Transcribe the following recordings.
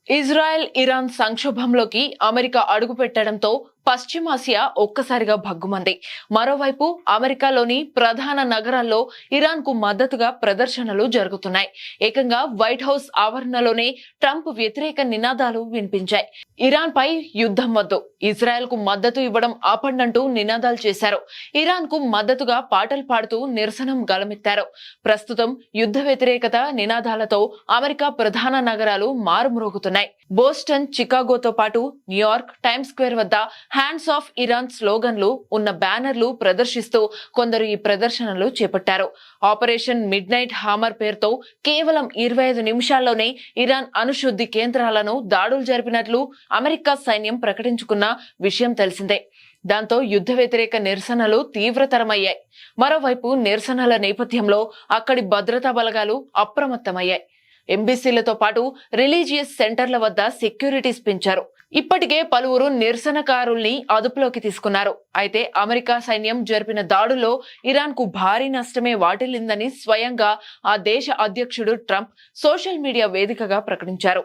Israel Iran సంక్షోభంలోకి America అడుగుపెట్టడంతో పశ్చిమాసియా ఒక్కసారిగా భగ్గుమంది. మరోవైపు అమెరికాలోని ప్రధాన నగరాల్లో ఇరాన్ కు మద్దతుగా ప్రదర్శనలు జరుగుతున్నాయి. ఏకంగా వైట్ హౌస్ ఆవరణలోనే ట్రంప్ వ్యతిరేక నినాదాలు వినిపించాయి. ఇరాన్ పై యుద్ధం వద్దు, ఇజ్రాయెల్ కు మద్దతు ఇవ్వడం ఆపండంటూ నినాదాలు చేశారు. ఇరాన్ కు మద్దతుగా పాటలు పాడుతూ నిరసన గళమెత్తారు. ప్రస్తుతం యుద్ధ వ్యతిరేకత నినాదాలతో అమెరికా ప్రధాన నగరాలు మారుమ్రోగుతున్నాయి. బోస్టన్, చికాగోతో పాటు న్యూయార్క్, టైమ్స్ స్క్వేర్ వద్ద హ్యాండ్స్ ఆఫ్ ఇరాన్ స్లోగన్లు ఉన్న బ్యానర్లు ప్రదర్శిస్తూ కొందరు ఈ ప్రదర్శనలు చేపట్టారు. ఆపరేషన్ మిడ్ నైట్ హామర్ పేరుతో కేవలం 25 నిమిషాల్లోనే ఇరాన్ అణుశుద్ధి కేంద్రాలను దాడులు జరిపినట్లు అమెరికా సైన్యం ప్రకటించుకున్న విషయం తెలిసిందే. దాంతో యుద్ధ వ్యతిరేక నిరసనలు తీవ్రతరమయ్యాయి. మరోవైపు నిరసనల నేపథ్యంలో అక్కడి భద్రతా బలగాలు అప్రమత్తమయ్యాయి. ఎంబీసీలతో పాటు రిలీజియస్ సెంటర్ల వద్ద సెక్యూరిటీస్ పెంచారు. ఇప్పటికే పలువురు నిరసనకారుల్ని అదుపులోకి తీసుకున్నారు. అయితే అమెరికా సైన్యం జరిపిన దాడుల్లో ఇరాన్ కు భారీ నష్టమే వాటిల్లిందని స్వయంగా ఆ దేశ అధ్యక్షుడు ట్రంప్ సోషల్ మీడియా వేదికగా ప్రకటించారు.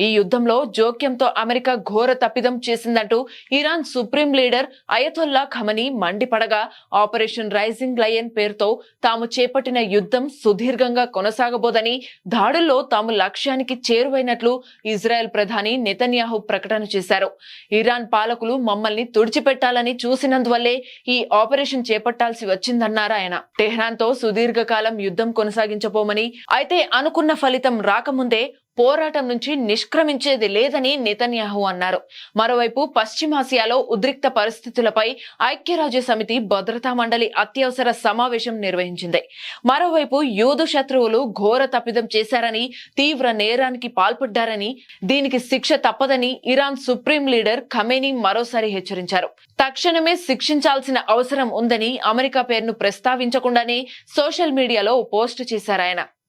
ఈ యుద్ధంలో జోక్యంతో అమెరికా ఘోర తప్పిదం చేసిందంటూ Iran supreme leader Ayatollah Khamenei మండిపడగా, ఆపరేషన్ రైజింగ్ లయన్ పేరుతో తాము చేపట్టిన యుద్ధం సుదీర్ఘంగా కొనసాగబోదని, దాడుల్లో తాము లక్ష్యానికి చేరువైనట్లు ఇజ్రాయెల్ ప్రధాని నెతన్యాహు ప్రకటన చేశారు. ఇరాన్ పాలకులు మమ్మల్ని తుడిచిపెట్టాలని చూసినందువల్లే ఈ ఆపరేషన్ చేపట్టాల్సి వచ్చిందన్నారు ఆయన. టెహ్రాన్ తో సుదీర్ఘకాలం యుద్ధం కొనసాగించబోమని, అయితే అనుకున్న ఫలితం రాకముందే పోరాటం నుంచి నిష్క్రమించేది లేదని నెతన్యాహు అన్నారు. మరోవైపు పశ్చిమాసియాలో ఉద్రిక్త పరిస్థితులపై ఐక్యరాజ్య సమితి భద్రతా మండలి అత్యవసర సమావేశం నిర్వహించింది. మరోవైపు యూదు శత్రువులు ఘోర తప్పిదం చేశారని, తీవ్ర నేరానికి పాల్పడ్డారని, దీనికి శిక్ష తప్పదని ఇరాన్ సుప్రీం లీడర్ ఖమేనీ మరోసారి హెచ్చరించారు. తక్షణమే శిక్షించాల్సిన అవసరం ఉందని అమెరికా పేరును ప్రస్తావించకుండానే సోషల్ మీడియాలో పోస్టు చేశారాయన.